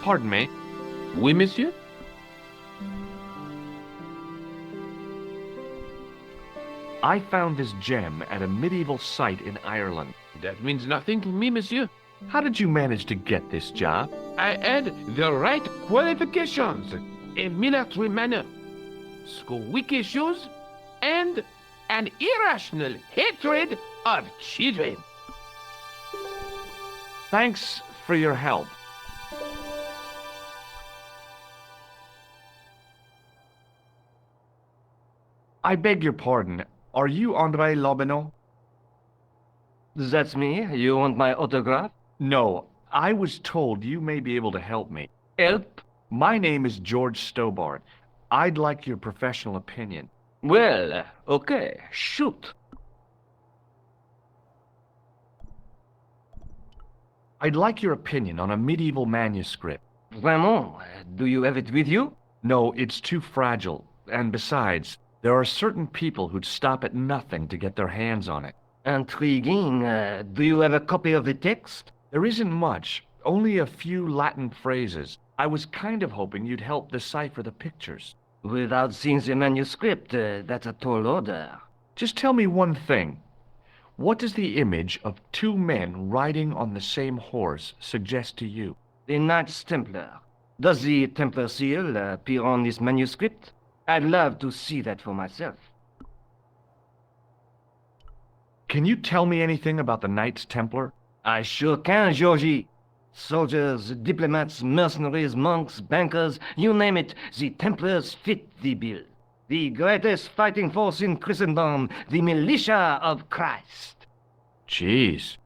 Pardon me. Oui, monsieur? I found this gem at a medieval site in Ireland. That means nothing to me, monsieur. How did you manage to get this job? I had the right qualifications. A military manner, squeaky shoes, and an irrational hatred of children. Thanks for your help. I beg your pardon. Are you André Lobineau? That's me. You want my autograph? No, I was told you may be able to help me. Help? My name is George Stobart. I'd like your professional opinion. Well, okay, shoot. I'd like your opinion on a medieval manuscript. Vraiment? Do you have it with you? No, it's too fragile. And besides, there are certain people who'd stop at nothing to get their hands on it. Intriguing. Do you have a copy of the text? There isn't much, only a few Latin phrases. I was kind of hoping you'd help decipher the pictures. Without seeing the manuscript, that's a tall order. Just tell me one thing. What does the image of two men riding on the same horse suggest to you? The Knights Templar. Does the Templar seal appear on this manuscript? I'd love to see that for myself. Can you tell me anything about the Knights Templar? I sure can, Georgie. Soldiers, diplomats, mercenaries, monks, bankers, you name it, the Templars fit the bill. The greatest fighting force in Christendom, the militia of Christ. Jeez.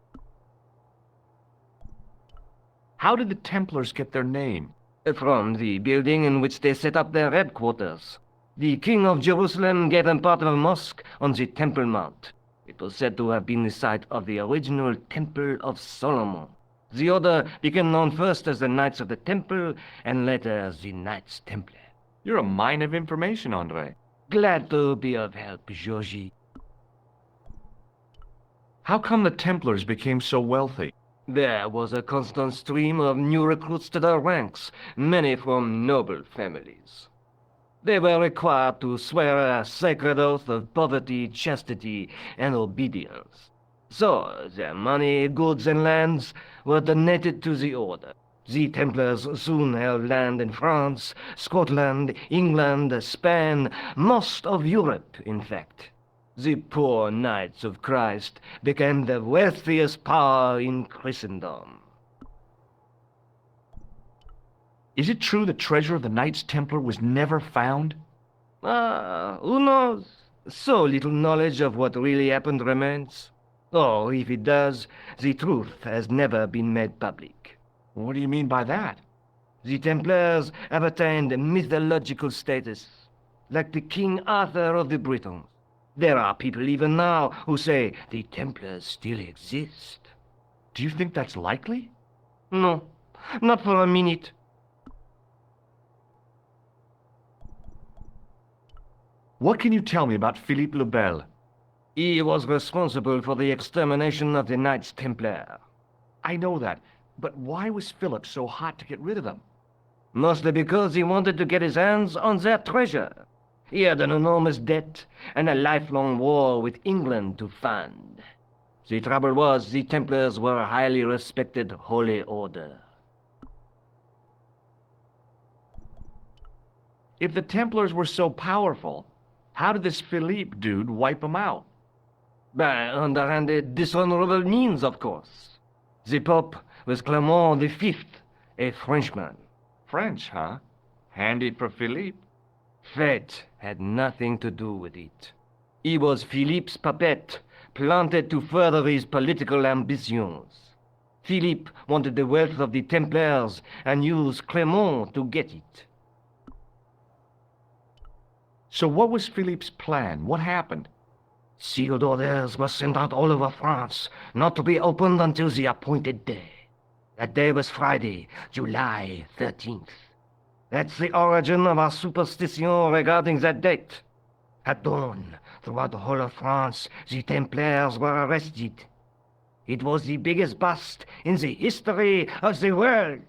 How did the Templars get their name? From the building in which they set up their headquarters. The King of Jerusalem gave them part of a mosque on the Temple Mount. It was said to have been the site of the original Temple of Solomon. The order became known first as the Knights of the Temple, and later as the Knights Templar. You're a mine of information, André. Glad to be of help, Georgie. How come the Templars became so wealthy? There was a constant stream of new recruits to their ranks, many from noble families. They were required to swear a sacred oath of poverty, chastity, and obedience. So, their money, goods, and lands were donated to the order. The Templars soon held land in France, Scotland, England, Spain, most of Europe, in fact. The poor Knights of Christ became the wealthiest power in Christendom. Is it true the treasure of the Knights Templar was never found? Who knows? So little knowledge of what really happened remains. Or, if it does, the truth has never been made public. What do you mean by that? The Templars have attained mythological status, like the King Arthur of the Britons. There are people even now who say the Templars still exist. Do you think that's likely? No, not for a minute. What can you tell me about Philippe le Bel? He was responsible for the extermination of the Knights Templar. I know that, but why was Philip so hot to get rid of them? Mostly because he wanted to get his hands on their treasure. He had an enormous debt and a lifelong war with England to fund. The trouble was the Templars were a highly respected holy order. If the Templars were so powerful, how did this Philippe dude wipe them out? By underhanded, dishonorable means, of course. The Pope was Clement V, a Frenchman. French, huh? Handy for Philippe. Fate had nothing to do with it. He was Philippe's puppet, planted to further his political ambitions. Philippe wanted the wealth of the Templars and used Clement to get it. So what was Philippe's plan? What happened? Sealed orders were sent out all over France, not to be opened until the appointed day. That day was Friday, July 13th. That's the origin of our superstition regarding that date. At dawn, throughout the whole of France, the Templars were arrested. It was the biggest bust in the history of the world.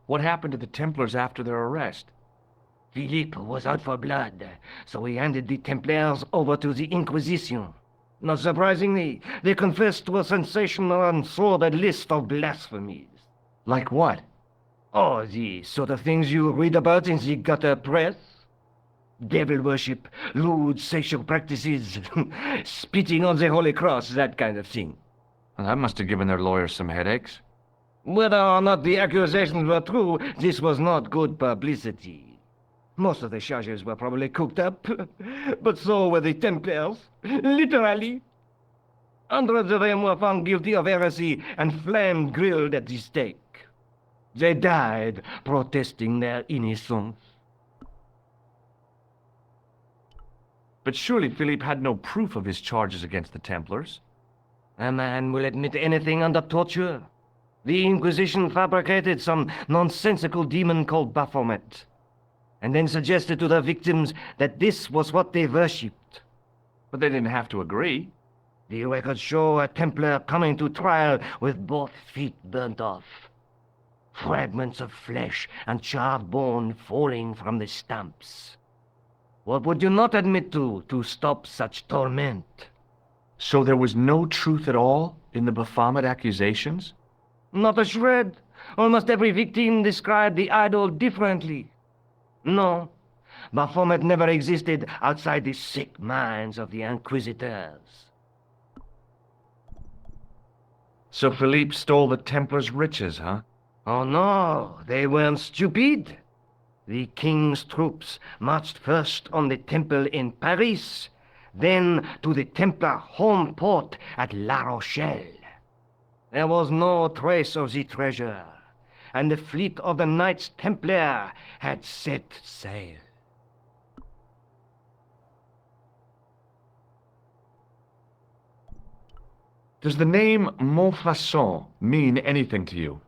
What happened to the Templars after their arrest? Philippe was out for blood, so he handed the Templars over to the Inquisition. Not surprisingly, they confessed to a sensational and sordid list of blasphemies. Like what? Oh, the sort of things you read about in the gutter press. Devil worship, lewd sexual practices, spitting on the Holy Cross, that kind of thing. Well, that must have given their lawyers some headaches. Whether or not the accusations were true, this was not good publicity. Most of the charges were probably cooked up, but so were the Templars, literally. Hundreds of them were found guilty of heresy and flame-grilled at the stake. They died protesting their innocence. But surely Philippe had no proof of his charges against the Templars. A man will admit anything under torture. The Inquisition fabricated some nonsensical demon called Baphomet, and then suggested to the victims that this was what they worshipped. But they didn't have to agree. The records show a Templar coming to trial with both feet burnt off. Fragments of flesh and charred bone falling from the stumps. What would you not admit to stop such torment? So there was no truth at all in the Baphomet accusations? Not a shred. Almost every victim described the idol differently. No, Baphomet never existed outside the sick minds of the Inquisitors. So Philippe stole the Templars' riches, huh? Oh no, they weren't stupid. The king's troops marched first on the temple in Paris, then to the Templar home port at La Rochelle. There was no trace of the treasure, and the fleet of the Knights Templar had set sail. Does the name Montfaucon mean anything to you?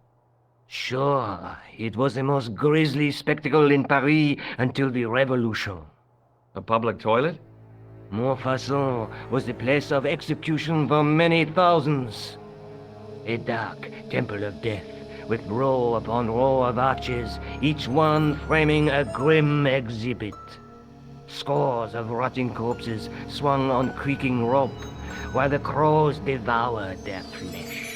Sure, it was the most grisly spectacle in Paris until the Revolution. A public toilet? Montfaucon was the place of execution for many thousands. A dark temple of death, with row upon row of arches, each one framing a grim exhibit. Scores of rotting corpses swung on creaking rope, while the crows devoured their flesh.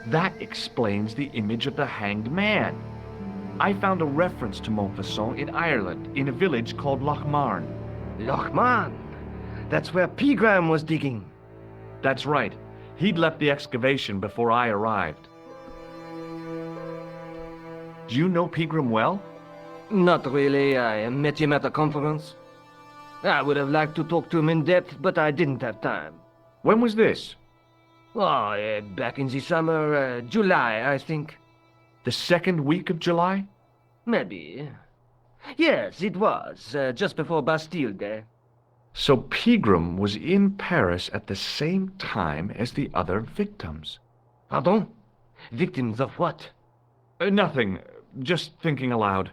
That explains the image of the hanged man. I found a reference to Montfaucon in Ireland, in a village called Lochmarn. Lochmarn? That's where Pegram was digging. That's right. He'd left the excavation before I arrived. Do you know Pegram well? Not really. I met him at a conference. I would have liked to talk to him in depth, but I didn't have time. When was this? Oh, back in the summer, July, I think. The second week of July? Maybe. Yes, it was, just before Bastille Day. So Pegram was in Paris at the same time as the other victims. Pardon? Victims of what? Nothing. Just thinking aloud.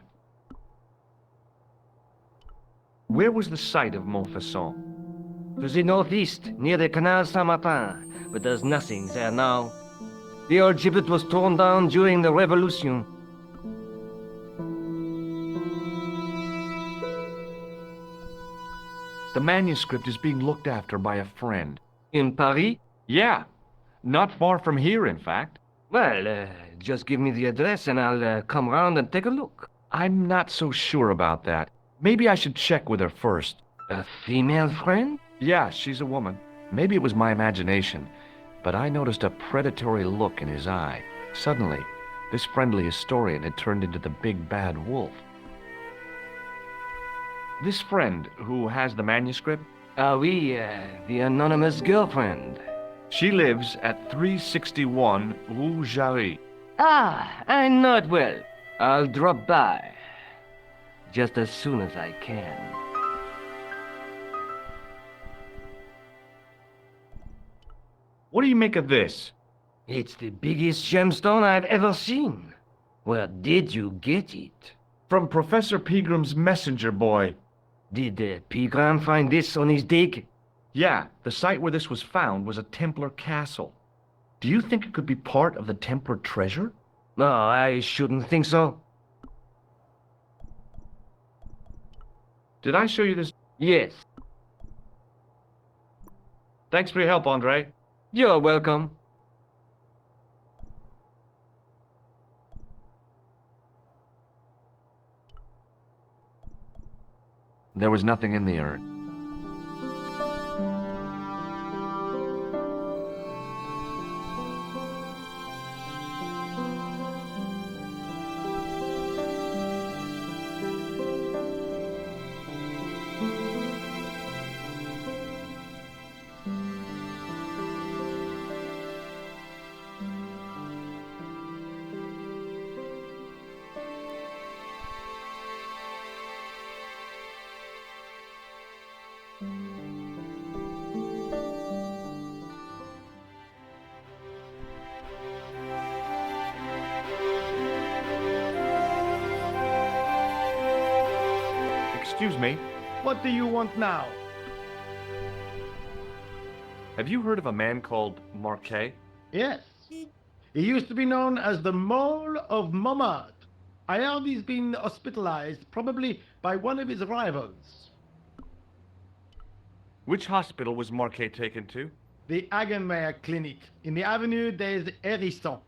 Where was the site of Montfaucon? To the northeast, near the Canal Saint-Martin, but there's nothing there now. The old gibbet was torn down during the Revolution. The manuscript is being looked after by a friend. In Paris? Yeah. Not far from here, in fact. Well, just give me the address and I'll come round and take a look. I'm not so sure about that. Maybe I should check with her first. A female friend? Yeah, she's a woman. Maybe it was my imagination, but I noticed a predatory look in his eye. Suddenly, this friendly historian had turned into the big bad wolf. This friend who has the manuscript? Oui, the anonymous girlfriend. She lives at 361 Rue Jarry. Ah, I know it well. I'll drop by. Just as soon as I can. What do you make of this? It's the biggest gemstone I've ever seen. Where did you get it? From Professor Pegram's messenger boy. Did Pegram find this on his dig? Yeah, the site where this was found was a Templar castle. Do you think it could be part of the Templar treasure? No, I shouldn't think so. Did I show you this? Yes, Thanks for your help, Andre. you're welcome. There was nothing in the urn. Excuse me, What do you want now? have you heard of a man called Marquet? Yes. He used to be known as the Mole of Montmartre. I heard he's been hospitalized, probably by one of his rivals. Which hospital was Marquet taken to? The Hagenmeyer Clinic in the Avenue des Hérissons.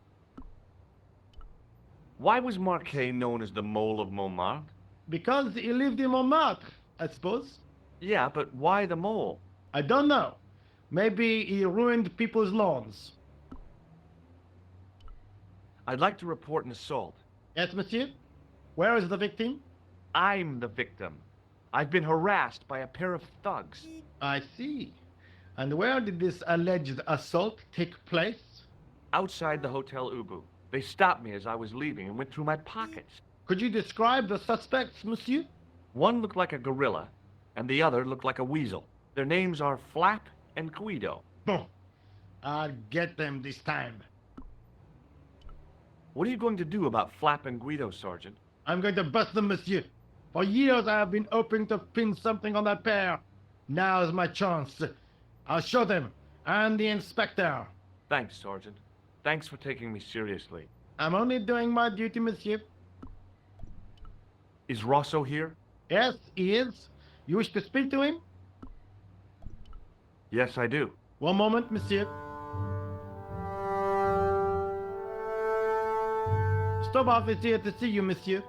Why was Marquet known as the Mole of Montmartre? Because he lived in Montmartre, I suppose. Yeah, but why the mole? I don't know. Maybe he ruined people's lawns. I'd like to report an assault. Yes, monsieur? Where is the victim? I'm the victim. I've been harassed by a pair of thugs. I see. And where did this alleged assault take place? Outside the Hotel Ubu. They stopped me as I was leaving and went through my pockets. Could you describe the suspects, monsieur? One looked like a gorilla, and the other looked like a weasel. Their names are Flap and Guido. Bon. I'll get them this time. What are you going to do about Flap and Guido, Sergeant? I'm going to bust them, monsieur. For years I have been hoping to pin something on that pair. Now's my chance. I'll show them. And the inspector. Thanks, Sergeant. Thanks for taking me seriously. I'm only doing my duty, monsieur. Is Rosso here? Yes, he is. You wish to speak to him? Yes, I do. One moment, monsieur. Stobart is here to see you, monsieur.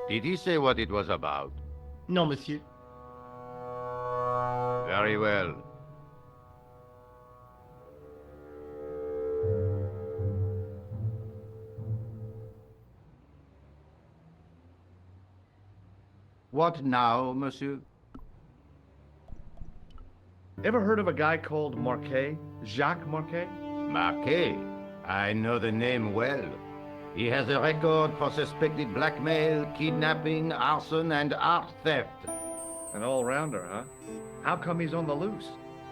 Did he say what it was about? No, monsieur. Very well. What now, monsieur? Ever heard of a guy called Marquet? Jacques Marquet? Marquet. I know the name well. He has a record for suspected blackmail, kidnapping, arson, and art theft. An all-rounder, huh? How come he's on the loose?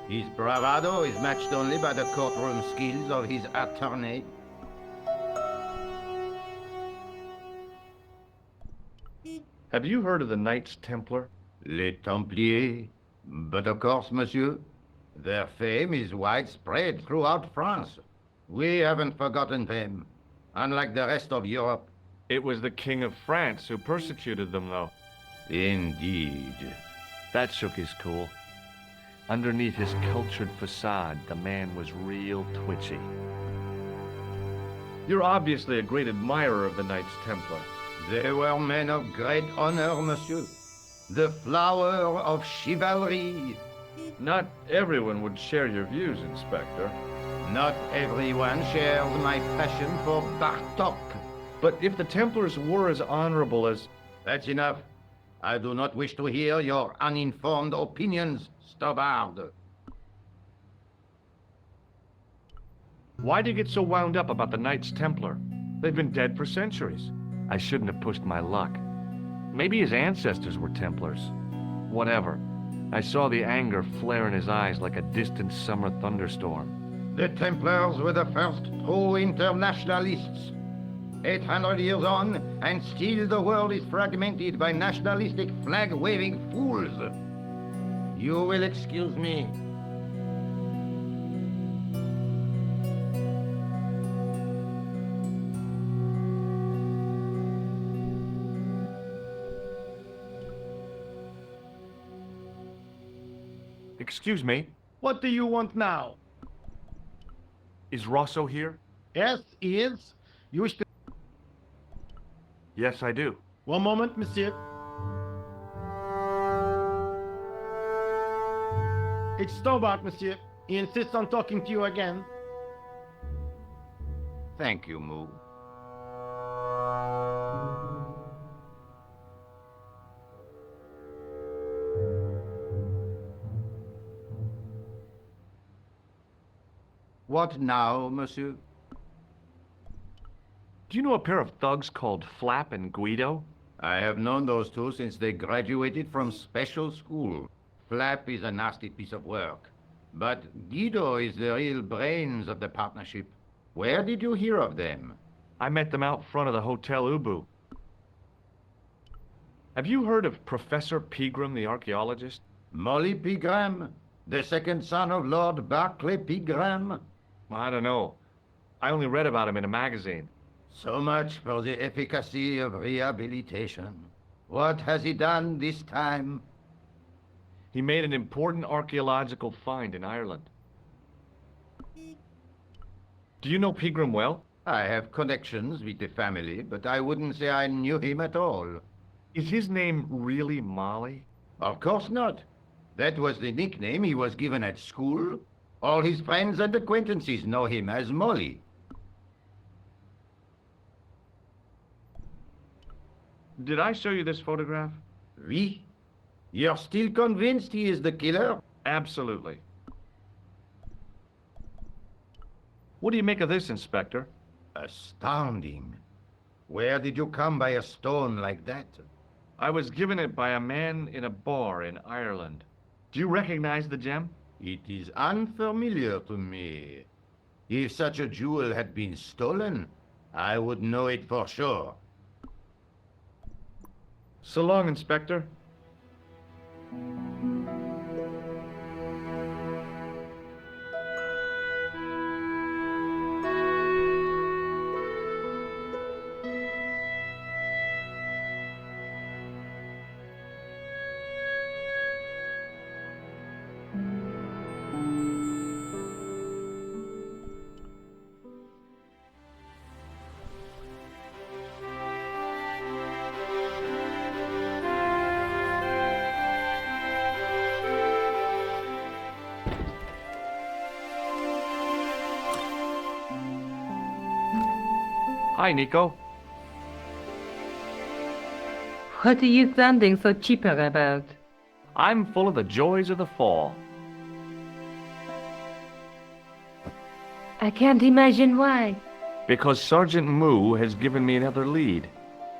His bravado is matched only by the courtroom skills of his attorney. Have you heard of the Knights Templar? Les Templiers. But of course, monsieur, their fame is widespread throughout France. We haven't forgotten them, unlike the rest of Europe. It was the King of France who persecuted them, though. Indeed. That shook his cool. Underneath his cultured facade, the man was real twitchy. You're obviously a great admirer of the Knights Templar. They were men of great honor, monsieur. The flower of chivalry. Not everyone would share your views, Inspector. Not everyone shares my passion for Bartok. But if the Templars were as honorable as... That's enough. I do not wish to hear your uninformed opinions, Stobart. Why do you get so wound up about the Knights Templar? They've been dead for centuries. I shouldn't have pushed my luck. Maybe his ancestors were Templars. Whatever. I saw the anger flare in his eyes like a distant summer thunderstorm. The Templars were the first true internationalists. 800 years on, and still the world is fragmented by nationalistic flag-waving fools. You will excuse me. Excuse me, What do you want now? is Rosso here? Yes, he is. You wish to... Yes, I do. One moment, monsieur. It's Stobart, monsieur. He insists on talking to you again. Thank you, Moo. What now, monsieur? Do you know a pair of thugs called Flap and Guido? I have known those two since they graduated from special school. Flap is a nasty piece of work, but Guido is the real brains of the partnership. Where did you hear of them? I met them out front of the Hotel Ubu. Have you heard of Professor Pegram, the archaeologist? Molly Pegram, the second son of Lord Barclay Pegram? I don't know. I only read about him in a magazine. So much for the efficacy of rehabilitation. What has he done this time? He made an important archaeological find in Ireland. Do you know Pegram well? I have connections with the family, but I wouldn't say I knew him at all. Is his name really Molly? Of course not. That was the nickname he was given at school. All his friends and acquaintances know him as Molly. Did I show you this photograph? Oui? You're still convinced he is the killer? Absolutely. What do you make of this, Inspector? Astounding. Where did you come by a stone like that? I was given it by a man in a bar in Ireland. Do you recognize the gem? It is unfamiliar to me. If such a jewel had been stolen, I would know it for sure. So long, Inspector. Hi, Nico. What are you sounding so chipper about? I'm full of the joys of the fall. I can't imagine why. Because Sergeant Moo has given me another lead.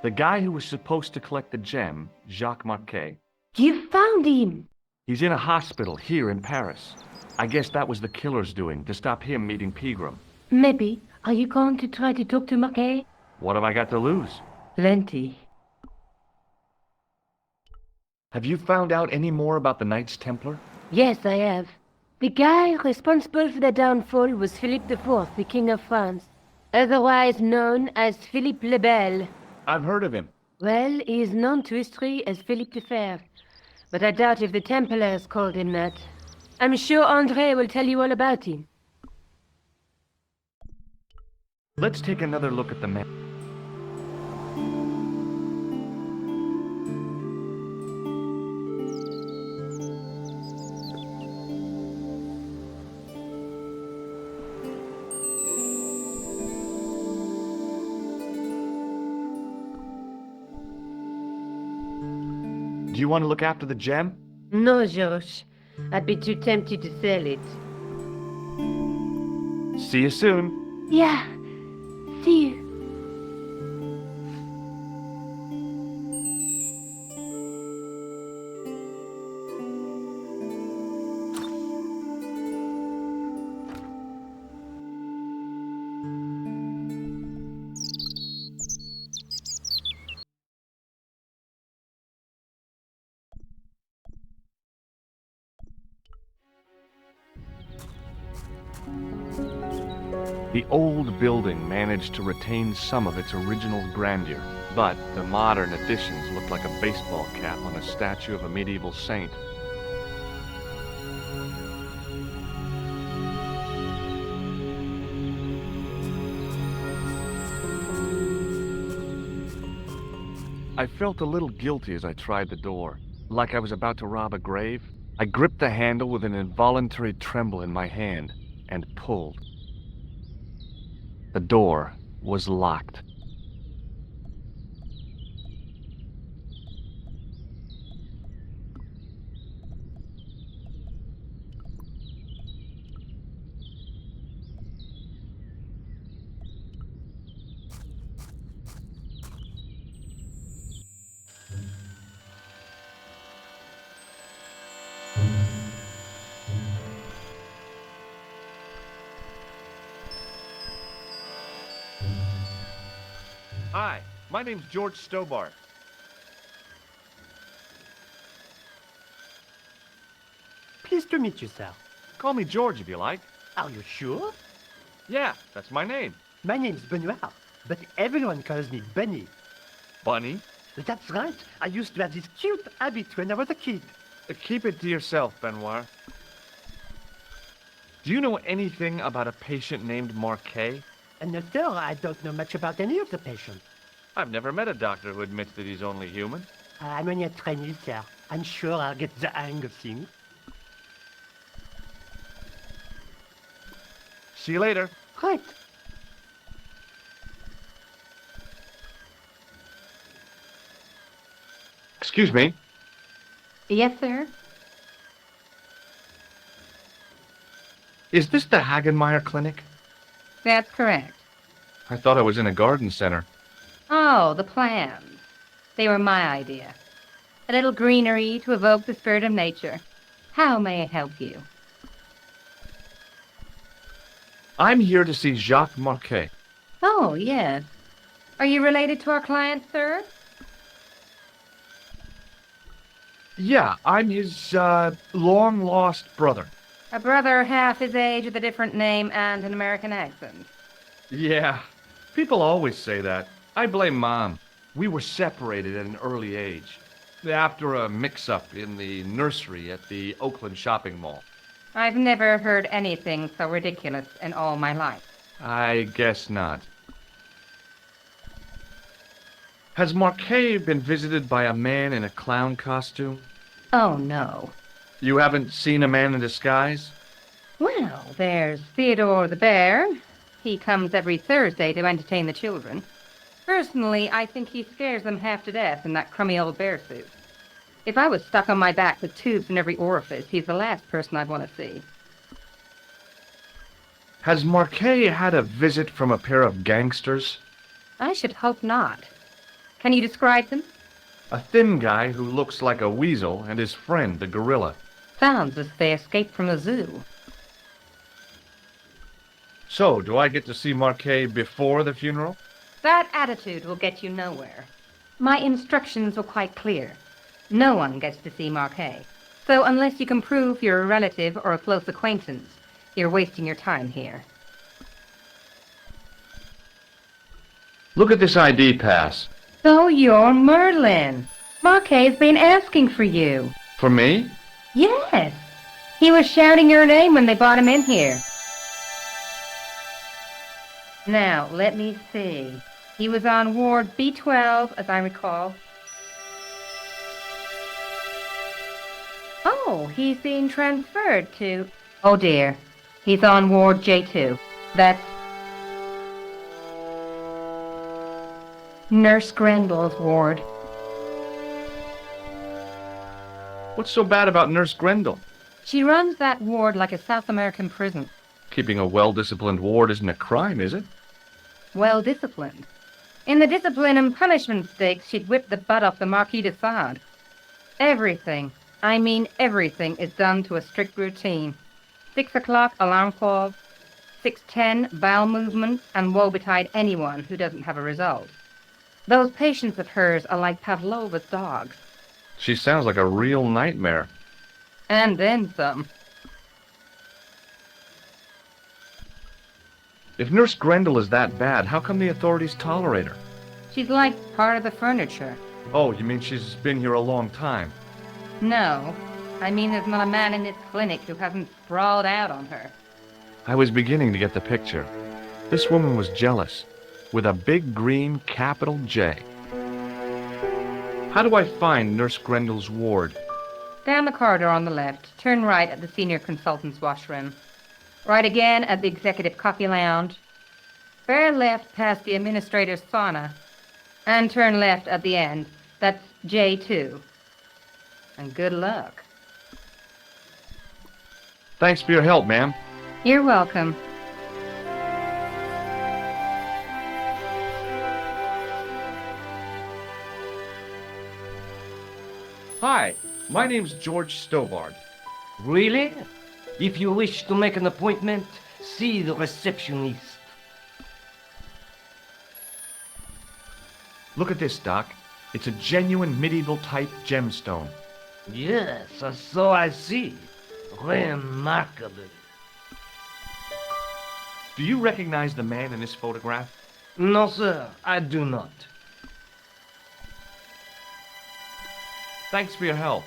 The guy who was supposed to collect the gem, Jacques Marquet, You found him! he's in a hospital here in Paris. I guess that was the killer's doing, to stop him meeting Pegram. Maybe. Are you going to try to talk to Marquet? What have I got to lose? Plenty. Have you found out any more about the Knights Templar? Yes, I have. The guy responsible for their downfall was Philippe IV, the King of France, otherwise known as Philippe le Bel. I've heard of him. Well, he is known to history as Philippe the Fair, but I doubt if the Templars called him that. I'm sure André will tell you all about him. Let's take another look at the map. Do you want to look after the gem? No, Georges. I'd be too tempted to sell it. See you soon. Yeah. See you. The old building managed to retain some of its original grandeur, but the modern additions looked like a baseball cap on a statue of a medieval saint. I felt a little guilty as I tried the door, like I was about to rob a grave. I gripped the handle with an involuntary tremble in my hand and pulled. The door was locked. Hi, my name's George Stobart. Pleased to meet you, sir. Call me George if you like. Are you sure? Yeah, that's my name. My name's Benoit, but everyone calls me Bunny. Bunny? That's right. I used to have this cute habit when I was a kid. Keep it to yourself, Benoit. Do you know anything about a patient named Marquet? And no, sir, I don't know much about any of the patients. I've never met a doctor who admits that he's only human. I'm only a trainee, sir. I'm sure I'll get the hang of things. See you later. Right. Excuse me. Yes, sir? Is this the Hagenmeyer Clinic? That's correct. I thought I was in a garden center. Oh, the plans. They were my idea. A little greenery to evoke the spirit of nature. How may I help you? I'm here to see Jacques Marquet. Oh, yes. Are you related to our client, sir? Yeah, I'm his, long-lost brother. A brother half his age with a different name and an American accent. Yeah, people always say that. I blame Mom. We were separated at an early age, after a mix-up in the nursery at the Oakland shopping mall. I've never heard anything so ridiculous in all my life. I guess not. Has Marquet been visited by a man in a clown costume? Oh, no. You haven't seen a man in disguise? Well, there's Theodore the bear. He comes every Thursday to entertain the children. Personally, I think he scares them half to death in that crummy old bear suit. If I was stuck on my back with tubes in every orifice, he's the last person I'd want to see. Has Marquet had a visit from a pair of gangsters? I should hope not. Can you describe them? A thin guy who looks like a weasel and his friend, the gorilla. Sounds as if they escaped from a zoo. So, do I get to see Marquet before the funeral? That attitude will get you nowhere. My instructions were quite clear. No one gets to see Marquet. So unless you can prove you're a relative or a close acquaintance, you're wasting your time here. Look at this ID pass. So you're Merlin. Marquet's been asking for you. For me? Yes. He was shouting your name when they brought him in here. Now, let me see. He was on Ward B12, as I recall. Oh, he's being transferred to... Oh, dear. He's on Ward J2. That's... Nurse Grenville's ward. What's so bad about Nurse Grendel? She runs that ward like a South American prison. Keeping a well-disciplined ward isn't a crime, is it? Well disciplined. In the discipline and punishment stakes, she'd whip the butt off the Marquis de Sade. Everything, I mean everything, is done to a strict routine. 6 o'clock, alarm call. 6:10, bowel movement, and woe betide anyone who doesn't have a result. Those patients of hers are like Pavlova's dogs. She sounds like a real nightmare. And then some. If Nurse Grendel is that bad, how come the authorities tolerate her? She's like part of the furniture. Oh, you mean she's been here a long time? No, I mean there's not a man in this clinic who hasn't sprawled out on her. I was beginning to get the picture. This woman was jealous, with a big green capital J. How do I find Nurse Grendel's ward? Down the corridor on the left, turn right at the senior consultant's washroom. Right again at the executive coffee lounge. Fair left past the administrator's sauna. And turn left at the end. That's J2. And good luck. Thanks for your help, ma'am. You're welcome. Hi, my name's George Stovard. Really? If you wish to make an appointment, see the receptionist. Look at this, Doc. It's a genuine medieval-type gemstone. Yes, so I see. Remarkable. Do you recognize the man in this photograph? No, sir, I do not. Thanks for your help.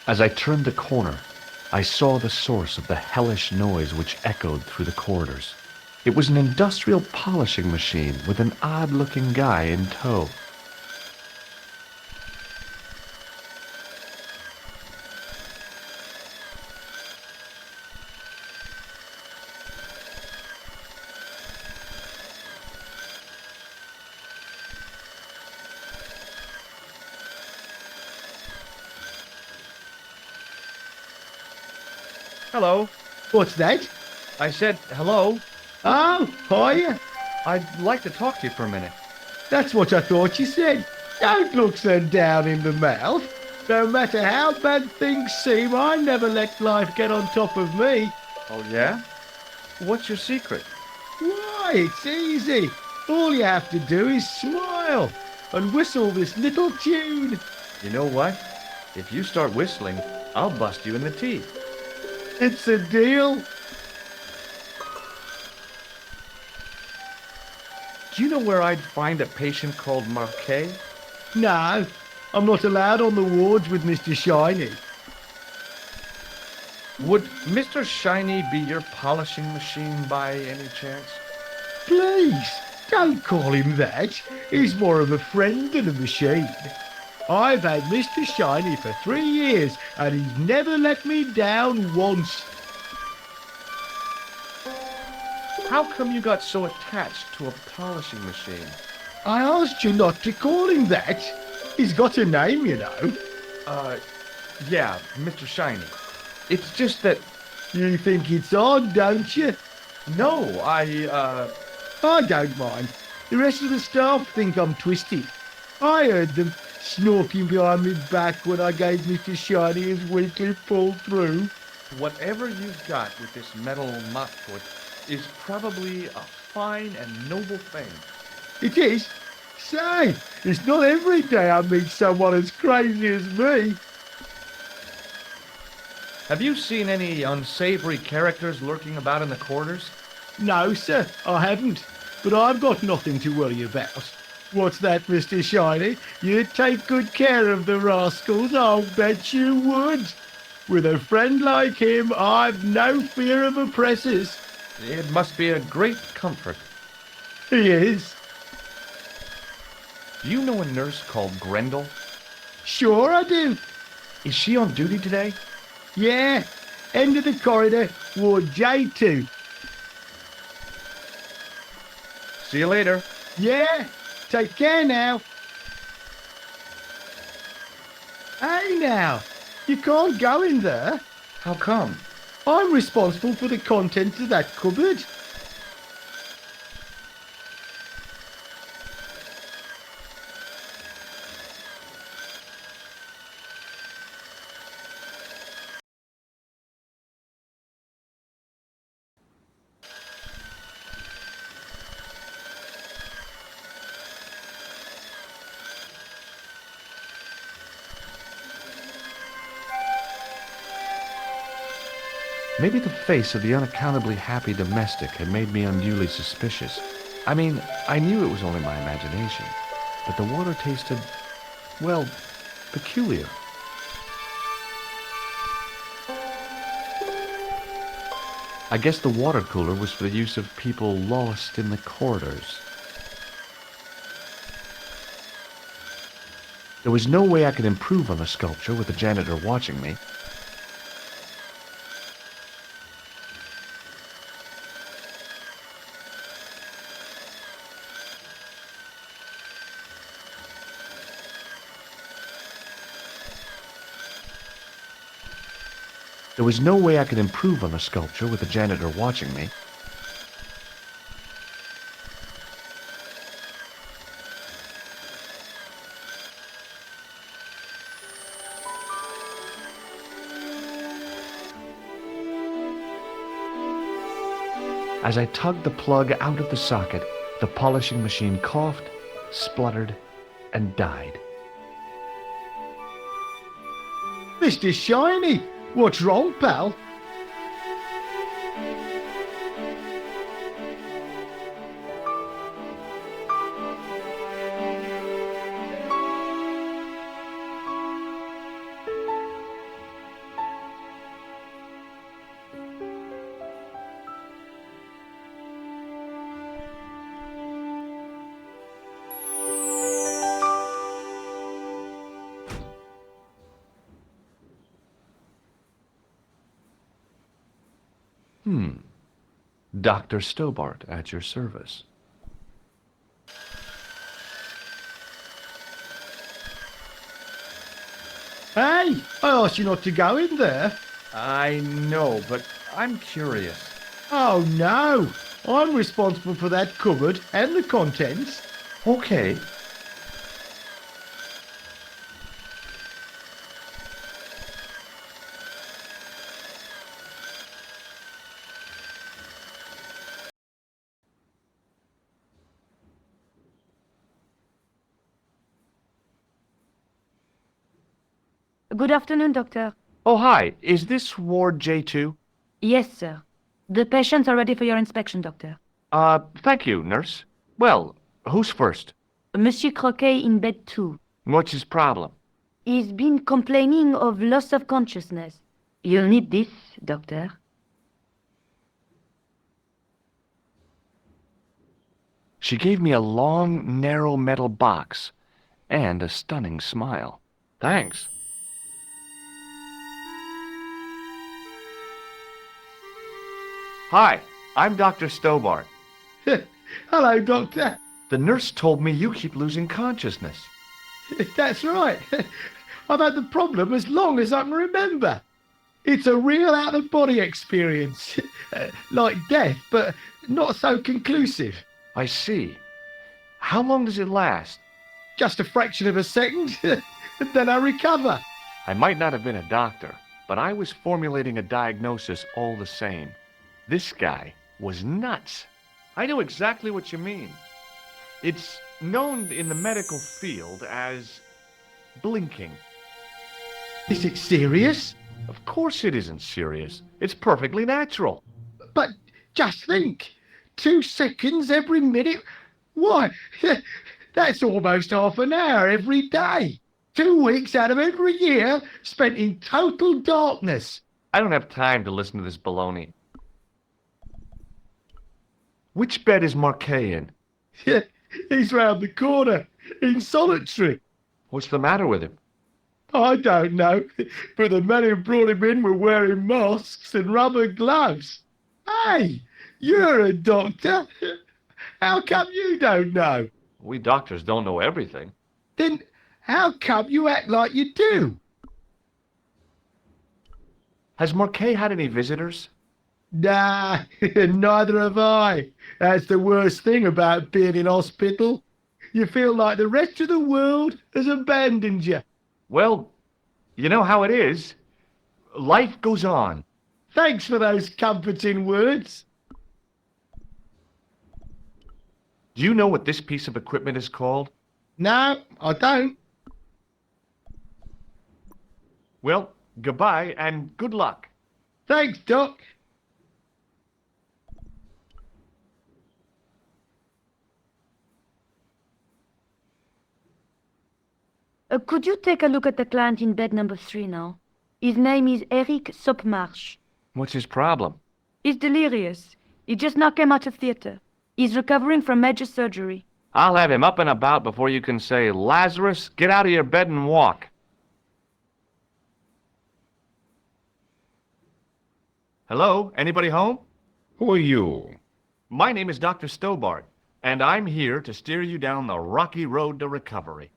As I turned the corner, I saw the source of the hellish noise which echoed through the corridors. It was an industrial polishing machine with an odd-looking guy in tow. Hello. What's that? I said hello. Oh, hiya. I'd like to talk to you for a minute. That's what I thought you said. Don't look so down in the mouth. No matter how bad things seem, I never let life get on top of me. Oh, yeah? What's your secret? Why, it's easy. All you have to do is smile and whistle this little tune. You know what? If you start whistling, I'll bust you in the teeth. It's a deal. Do you know where I'd find a patient called Marquet? No, I'm not allowed on the wards with Mr. Shiny. Would Mr. Shiny be your polishing machine by any chance? Please, don't call him that. He's more of a friend than a machine. I've had Mr. Shiny for 3 years, and he's never let me down once. How come you got so attached to a polishing machine? I asked you not to call him that. He's got a name, you know. Yeah, Mr. Shiny. It's just that... You think it's odd, don't you? No, I don't mind. The rest of the staff think I'm twisted. I heard them snorking behind my back when I gave Mr. Shiny his weekly pull-through. Whatever you've got with this metal mop-foot is probably a fine and noble thing. It is? Say, it's not every day I meet someone as crazy as me. Have you seen any unsavory characters lurking about in the corridors? No, sir, I haven't. But I've got nothing to worry about. What's that, Mr. Shiny? You'd take good care of the rascals, I'll bet you would. With a friend like him, I've no fear of oppressors. It must be a great comfort. He is. Do you know a nurse called Grendel? Sure I do. Is she on duty today? Yeah, end of the corridor, Ward J2. See you later. Yeah, take care now. Hey now, you can't go in there. How come? I'm responsible for the contents of that cupboard. Maybe the face of the unaccountably happy domestic had made me unduly suspicious. I mean, I knew it was only my imagination, but the water tasted, well, peculiar. I guess the water cooler was for the use of people lost in the corridors. There was no way I could improve on the sculpture with the janitor watching me. There was no way I could improve on the sculpture with the janitor watching me. As I tugged the plug out of the socket, the polishing machine coughed, spluttered, and died. Mr. Shiny, what's wrong, pal? Dr. Stobart at your service. Hey, I asked you not to go in there. I know, but I'm curious. Oh no, I'm responsible for that cupboard and the contents. Okay. Good afternoon, Doctor. Oh, hi. Is this Ward J2? Yes, sir. The patients are ready for your inspection, Doctor. Thank you, nurse. Well, who's first? Monsieur Croquet in bed 2. What's his problem? He's been complaining of loss of consciousness. You'll need this, Doctor. She gave me a long, narrow metal box and a stunning smile. Thanks. Hi, I'm Dr. Stobart. Hello, Doctor. The nurse told me you keep losing consciousness. That's right. I've had the problem as long as I can remember. It's a real out-of-body experience. Like death, but not so conclusive. I see. How long does it last? Just a fraction of a second, and then I recover. I might not have been a doctor, but I was formulating a diagnosis all the same. This guy was nuts. I know exactly what you mean. It's known in the medical field as blinking. Is it serious? Of course it isn't serious. It's perfectly natural. But just think, 2 seconds every minute. Why, that's almost half an hour every day. 2 weeks out of every year spent in total darkness. I don't have time to listen to this baloney. Which bed is Marquet in? He's round the corner, in solitary. What's the matter with him? I don't know, but the men who brought him in were wearing masks and rubber gloves. Hey, you're a doctor. How come you don't know? We doctors don't know everything. Then how come you act like you do? Has Marquet had any visitors? Nah, neither have I. That's the worst thing about being in hospital. You feel like the rest of the world has abandoned you. Well, you know how it is. Life goes on. Thanks for those comforting words. Do you know what this piece of equipment is called? No, I don't. Well, goodbye and good luck. Thanks, Doc. Could you take a look at the client in bed number 3 now? His name is Eric Sopmarsh. What's his problem? He's delirious. He just now came out of theater. He's recovering from major surgery. I'll have him up and about before you can say, Lazarus, get out of your bed and walk. Hello? Anybody home? Who are you? My name is Dr. Stobart, and I'm here to steer you down the rocky road to recovery.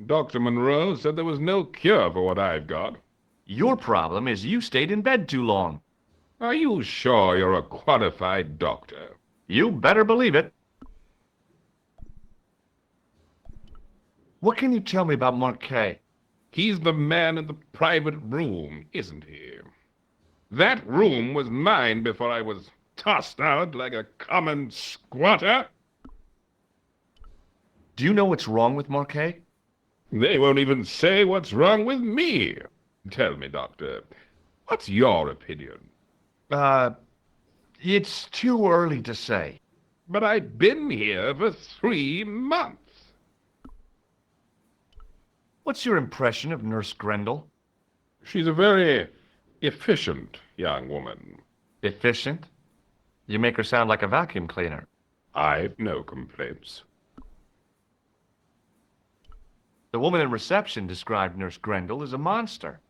Dr. Monroe said there was no cure for what I've got. Your problem is you stayed in bed too long. Are you sure you're a qualified doctor? You better believe it. What can you tell me about Marquet? He's the man in the private room, isn't he? That room was mine before I was tossed out like a common squatter. Do you know what's wrong with Marquet? They won't even say what's wrong with me. Tell me, Doctor, what's your opinion? It's too early to say. But I've been here for 3 months. What's your impression of Nurse Grendel? She's a very efficient young woman. Efficient? You make her sound like a vacuum cleaner. I've no complaints. The woman in reception described Nurse Grendel as a monster.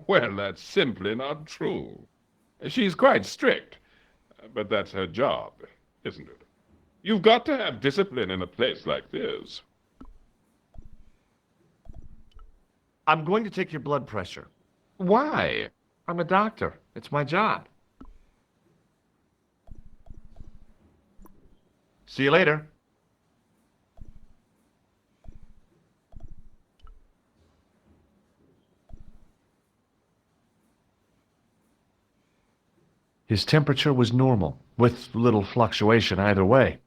Well, that's simply not true. She's quite strict, but that's her job, isn't it? You've got to have discipline in a place like this. I'm going to take your blood pressure. Why? I'm a doctor. It's my job. See you later. His temperature was normal, with little fluctuation either way.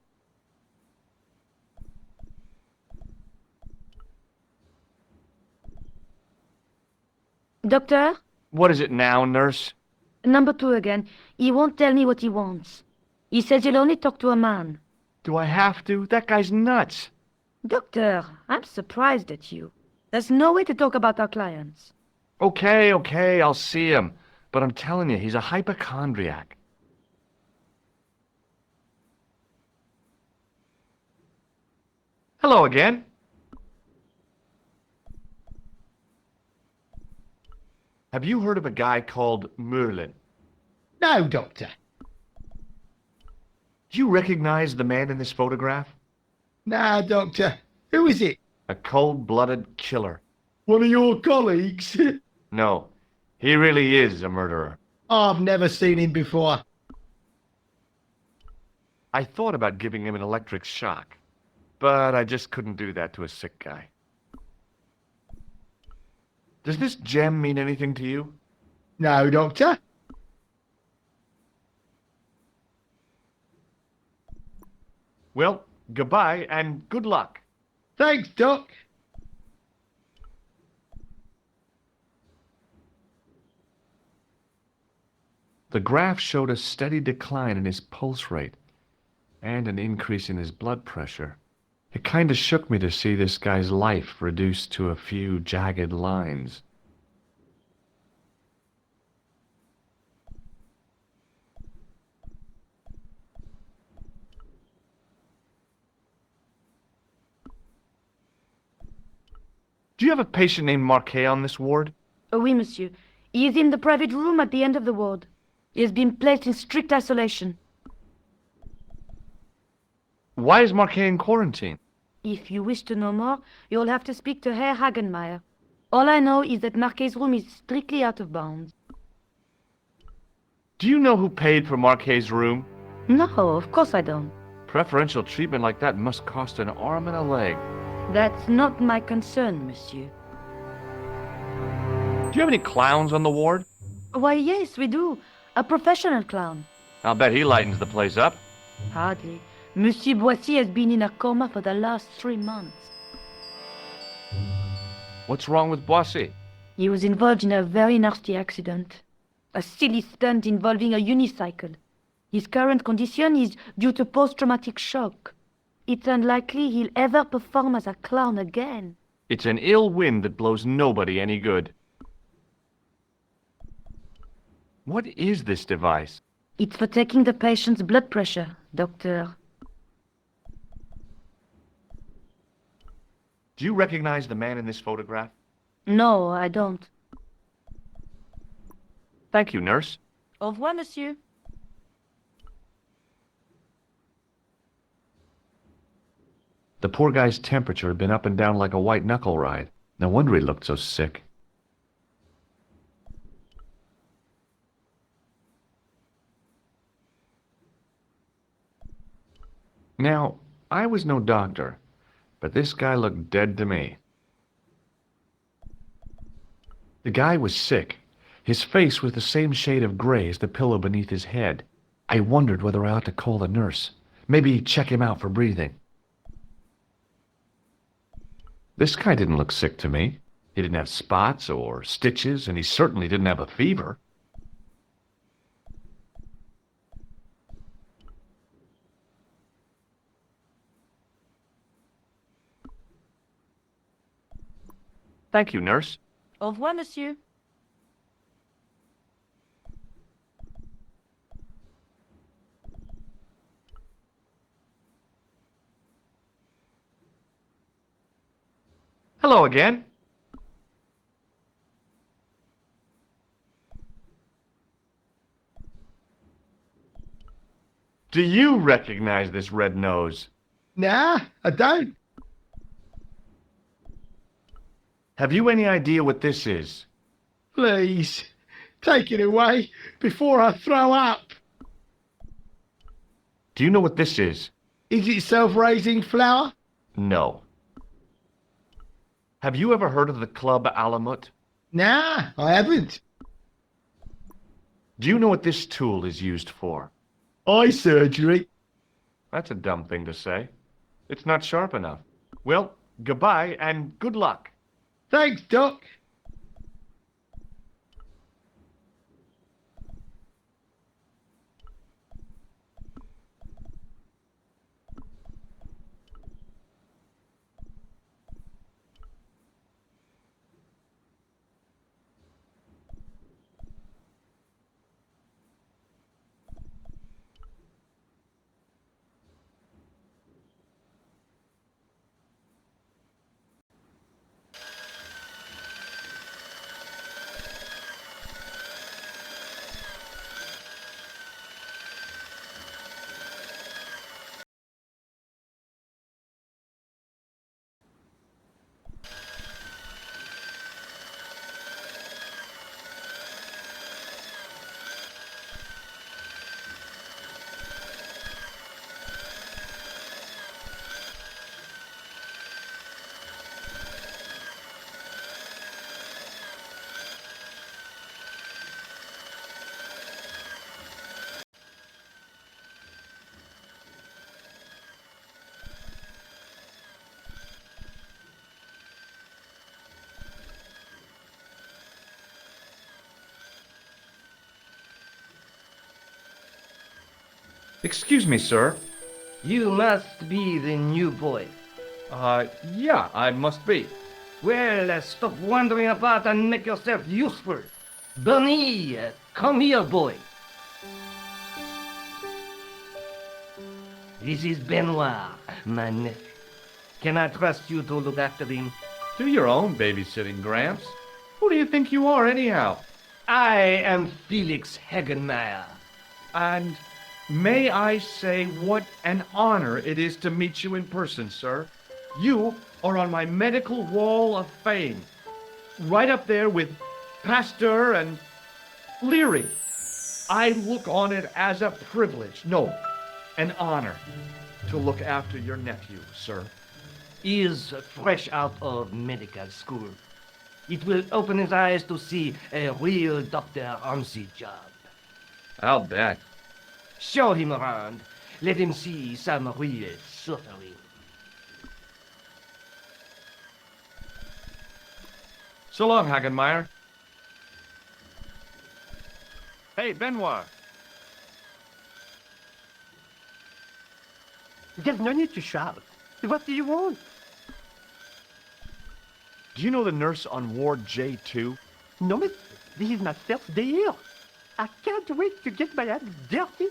Doctor? What is it now, nurse? Number 2 again. He won't tell me what he wants. He says he'll only talk to a man. Do I have to? That guy's nuts. Doctor, I'm surprised at you. There's no way to talk about our clients. Okay, I'll see him. But I'm telling you, he's a hypochondriac. Hello again. Have you heard of a guy called Merlin? No, Doctor. Do you recognize the man in this photograph? Nah, Doctor. Who is it? A cold-blooded killer. One of your colleagues? No, he really is a murderer. I've never seen him before. I thought about giving him an electric shock, but I just couldn't do that to a sick guy. Does this gem mean anything to you? No, Doctor. Well, goodbye and good luck. Thanks, Doc. The graph showed a steady decline in his pulse rate and an increase in his blood pressure. It kind of shook me to see this guy's life reduced to a few jagged lines. Do you have a patient named Marquet on this ward? Oh, oui, monsieur. He is in the private room at the end of the ward. He has been placed in strict isolation. Why is Marquet in quarantine? If you wish to know more, you'll have to speak to Herr Hagenmeier. All I know is that Marquet's room is strictly out of bounds. Do you know who paid for Marquet's room? No, of course I don't. Preferential treatment like that must cost an arm and a leg. That's not my concern, monsieur. Do you have any clowns on the ward? Why, yes, we do. A professional clown. I'll bet he lightens the place up. Hardly. Monsieur Boissy has been in a coma for the last 3 months. What's wrong with Boissy? He was involved in a very nasty accident. A silly stunt involving a unicycle. His current condition is due to post-traumatic shock. It's unlikely he'll ever perform as a clown again. It's an ill wind that blows nobody any good. What is this device? It's for taking the patient's blood pressure, Doctor. Do you recognize the man in this photograph? No, I don't. Thank you, nurse. Au revoir, monsieur. The poor guy's temperature had been up and down like a white knuckle ride. No wonder he looked so sick. Now, I was no doctor, but this guy looked dead to me. The guy was sick. His face was the same shade of gray as the pillow beneath his head. I wondered whether I ought to call the nurse. Maybe check him out for breathing. This guy didn't look sick to me. He didn't have spots or stitches, and he certainly didn't have a fever. Thank you, nurse. Au revoir, monsieur. Hello again. Do you recognize this red nose? Nah, I don't. Have you any idea what this is? Please, take it away before I throw up. Do you know what this is? Is it self-raising flour? No. Have you ever heard of the Club Alamut? Nah, I haven't. Do you know what this tool is used for? Eye surgery. That's a dumb thing to say. It's not sharp enough. Well, goodbye and good luck. Thanks, Doc. Excuse me, sir. You must be the new boy. Yeah, I must be. Well, stop wandering about and make yourself useful. Bernie, come here, boy. This is Benoit, my nephew. Can I trust you to look after him? Do your own babysitting, Gramps. Who do you think you are, anyhow? I am Felix Hagenmeyer. And may I say what an honor it is to meet you in person, sir. You are on my medical wall of fame. Right up there with Pasteur and Leary. I look on it as a privilege, no, an honor, to look after your nephew, sir. He is fresh out of medical school. It will open his eyes to see a real doctor on the job. I'll bet. Show him around. Let him see some real suffering. So long, Hagenmeyer. Hey, Benoit. There's no need to shout. What do you want? Do you know the nurse on Ward J2? No, miss. This is my first day here. I can't wait to get my hands dirty.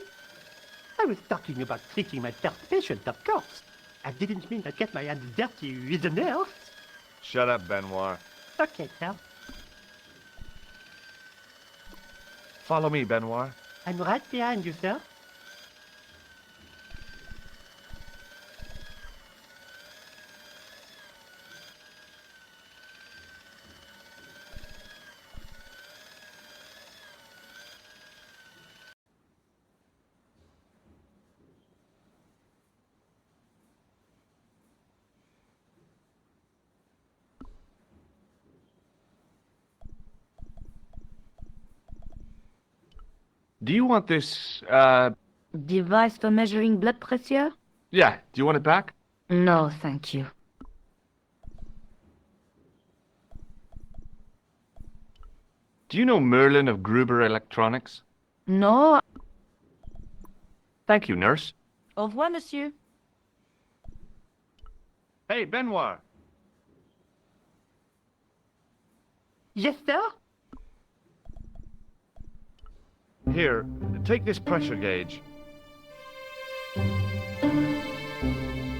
I was talking about treating my first patient, of course. I didn't mean I'd get my hands dirty with a nurse. Shut up, Benoit. Okay, sir. Follow me, Benoit. I'm right behind you, sir. Do you want this, Device for measuring blood pressure? yeah, do you want it back? No, thank you. Do you know Merlin of Gruber Electronics? No. Thank you, nurse. Au revoir, monsieur. Hey, Benoit. Yes, sir? Here, take this pressure gauge.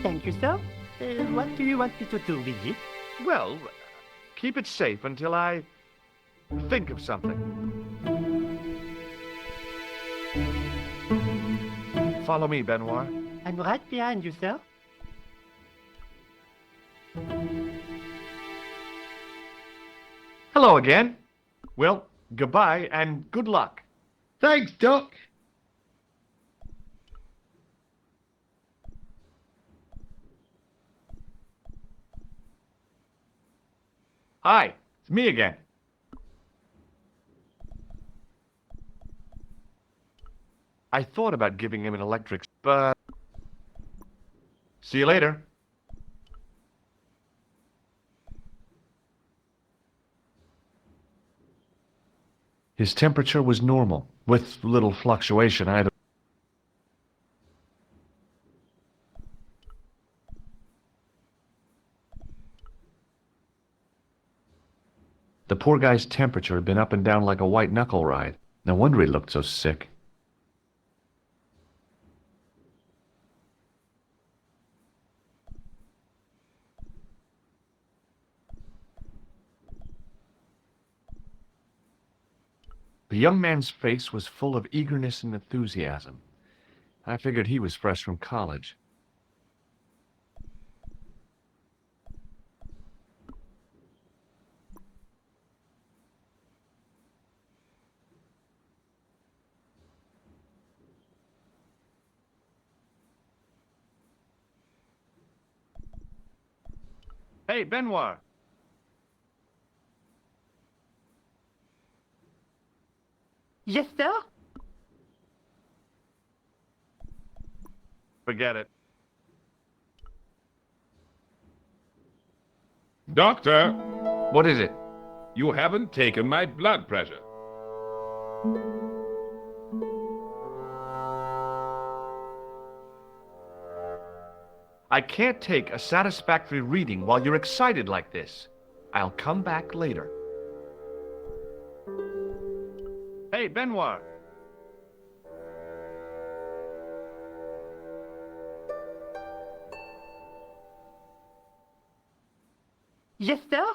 Thank you, sir. What do you want me to do with it? Well, keep it safe until I think of something. Follow me, Benoit. I'm right behind you, sir. Hello again. Well, goodbye and good luck. Thanks, Doc. Hi, it's me again. I thought about giving him an electric, but... See you later. His temperature was normal, with little fluctuation either. The poor guy's temperature had been up and down like a white knuckle ride. No wonder he looked so sick. The young man's face was full of eagerness and enthusiasm. I figured he was fresh from college. Hey, Benoit. Yes, sir? Forget it. Doctor, What is it? you haven't taken my blood pressure. I can't take a satisfactory reading while you're excited like this. I'll come back later. Hey, Benoit. Yes, sir?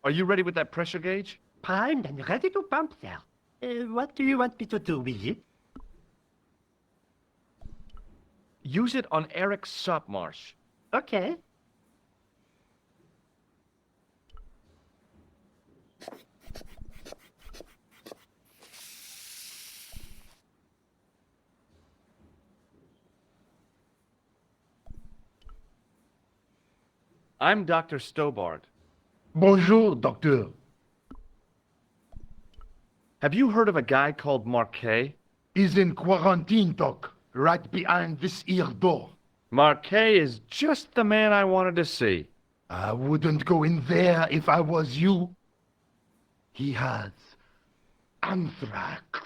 Are you ready with that pressure gauge? Primed and ready to pump, sir. What do you want me to do with it? Use it on Eric Sopmarsh. Okay. I'm Dr. Stobart. Bonjour, docteur. Have you heard of a guy called Marquet? He's in quarantine, doc, right behind this here door. Marquet is just the man I wanted to see. I wouldn't go in there if I was you. He has Anthrax.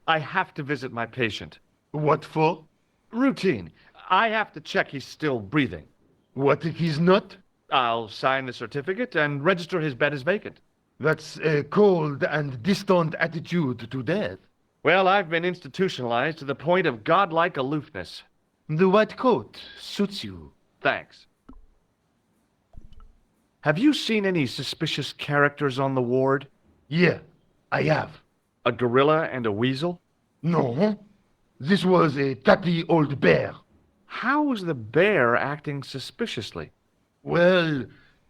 I have to visit my patient. What for? Routine. I have to check he's still breathing. What if he's not? I'll sign the certificate and register his bed as vacant. That's a cold and distant attitude to death. Well, I've been institutionalized to the point of godlike aloofness. The white coat suits you. Thanks. Have you seen any suspicious characters on the ward? Yeah, I have. A gorilla and a weasel? No, this was a tatty old bear. How was the bear acting suspiciously? Well,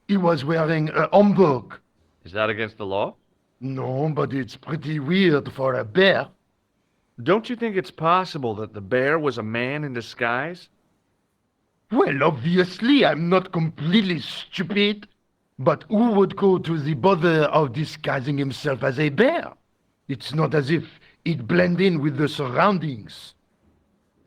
he was wearing a homburg. Is that against the law? No, but it's pretty weird for a bear. Don't you think it's possible that the bear was a man in disguise? Well, obviously, I'm not completely stupid. But who would go to the bother of disguising himself as a bear? It's not as if he'd blend in with the surroundings.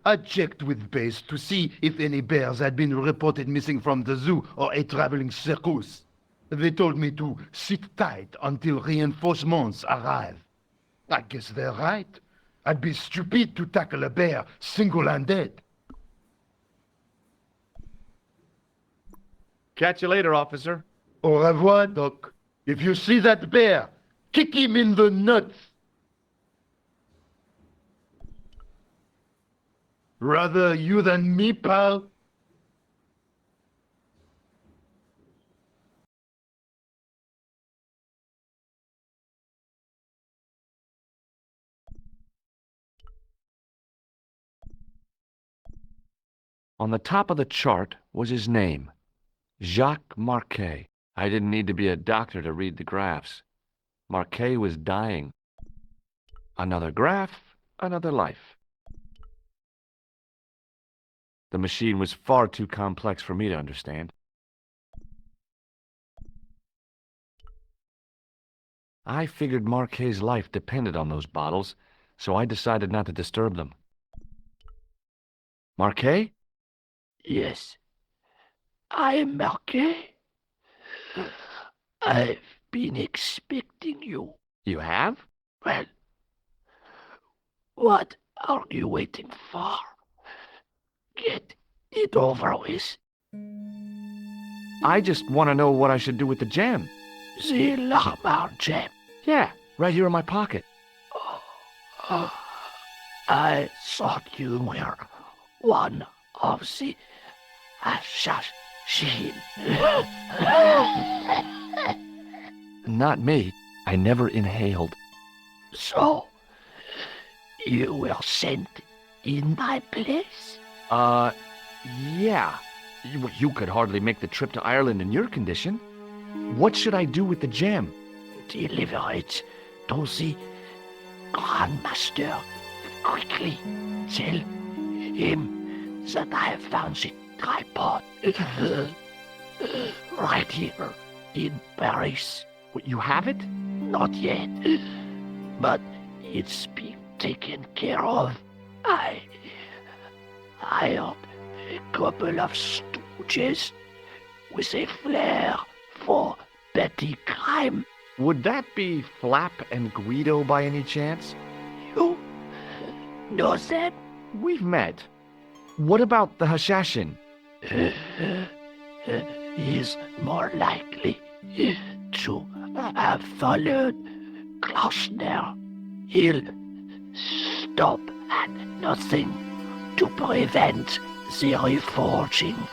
I checked with base to see if any bears had been reported missing from the zoo or a traveling circus. They told me to sit tight until reinforcements arrive. I guess they're right. I'd be stupid to tackle a bear single-handed. Catch you later, officer. Au revoir, Doc. If you see that bear, kick him in the nuts. Rather you than me, pal. On the top of the chart was his name, Jacques Marquet. I didn't need to be a doctor to read the graphs. Marquet was dying. Another graph, another life. The machine was far too complex for me to understand. I figured Marquet's life depended on those bottles, so I decided not to disturb them. Marquet? Yes, I am Marquet. I've been expecting you. You have? Well, what are you waiting for? Get it over with. I just want to know what I should do with the gem. The Lamar gem. Yeah, right here in my pocket. I thought you were one of the assassins. Not me. I never inhaled. So, you were sent in my place? Yeah. You could hardly make the trip to Ireland in your condition. What should I do with the gem? Deliver it to the Grandmaster quickly. Tell him that I have found the tripod right here in Paris. You have it? Not yet, but it's being taken care of. I hired a couple of stooges with a flair for petty crime. Would that be Flap and Guido by any chance? You know them? We've met. What about the Hashashin? He's more likely to have followed Klausner. He'll stop at nothing to prevent the reforging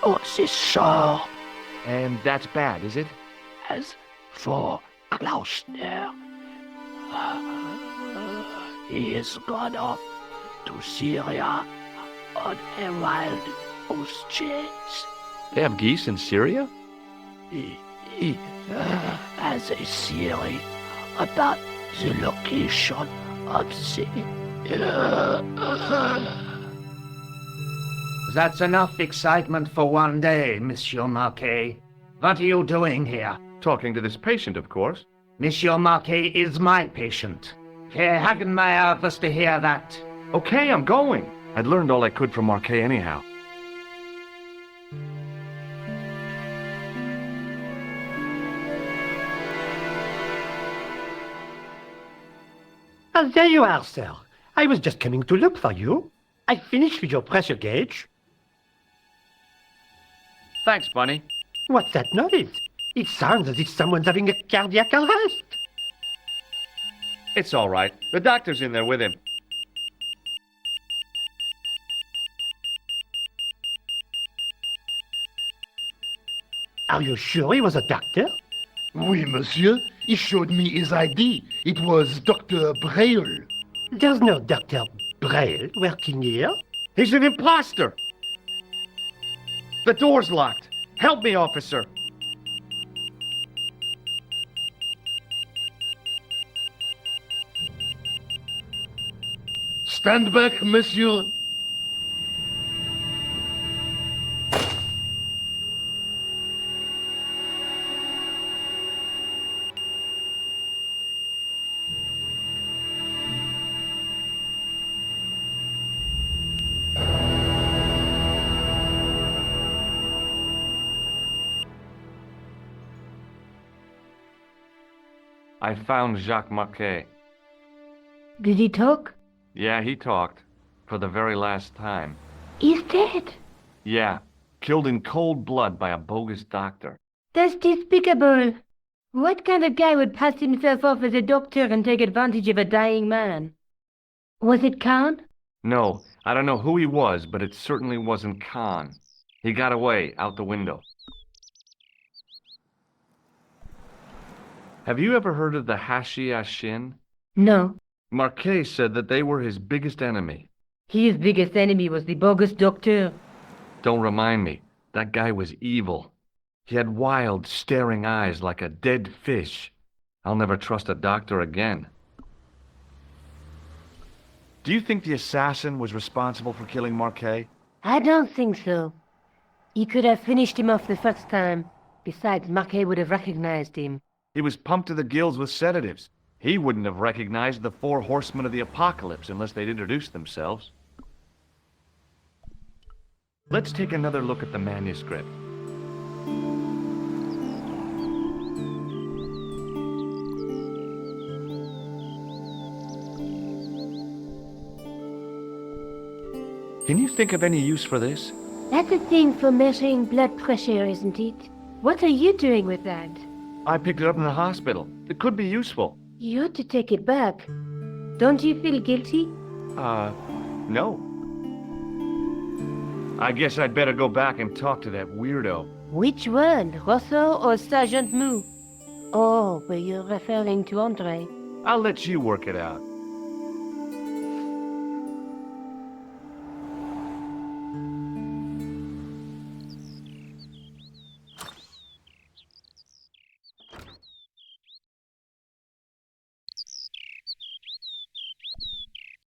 of the sword. And that's bad, is it? As for Klausner, he has gone off to Syria on a wild goose chase. They have geese in Syria? He has a theory about the location of That's enough excitement for one day, Monsieur Marquet. What are you doing here? Talking to this patient, of course. Monsieur Marquet is my patient. Herr Hagenmeyer was to hear that. Okay, I'm going. I'd learned all I could from Marquet anyhow. Ah, there you are, sir. I was just coming to look for you. I finished with your pressure gauge. Thanks, Bunny. What's that noise? It sounds as if someone's having a cardiac arrest. It's all right. The doctor's in there with him. Are you sure he was a doctor? Oui, monsieur. He showed me his ID. It was Dr. Braille. There's no Dr. Braille working here. He's an imposter! The door's locked. Help me, officer. Stand back, monsieur. I found Jacques Marquet. Did he talk? Yeah, he talked. For the very last time. He's dead. Yeah, killed in cold blood by a bogus doctor. That's despicable. What kind of guy would pass himself off as a doctor and take advantage of a dying man? Was it Khan? No, I don't know who he was, but it certainly wasn't Khan. He got away, out the window. Have you ever heard of the Hashiashin? No. Marquet said that they were his biggest enemy. His biggest enemy was the bogus doctor. Don't remind me. That guy was evil. He had wild, staring eyes like a dead fish. I'll never trust a doctor again. Do you think the assassin was responsible for killing Marquet? I don't think so. He could have finished him off the first time. Besides, Marquet would have recognized him. He was pumped to the gills with sedatives. He wouldn't have recognized the 4 horsemen of the apocalypse unless they'd introduced themselves. Let's take another look at the manuscript. Can you think of any use for this? That's a thing for measuring blood pressure, isn't it? What are you doing with that? I picked it up in the hospital. It could be useful. You ought to take it back. Don't you feel guilty? No. I guess I'd better go back and talk to that weirdo. Which one, Rosso or Sergeant Moo? Oh, were you referring to Andre? I'll let you work it out.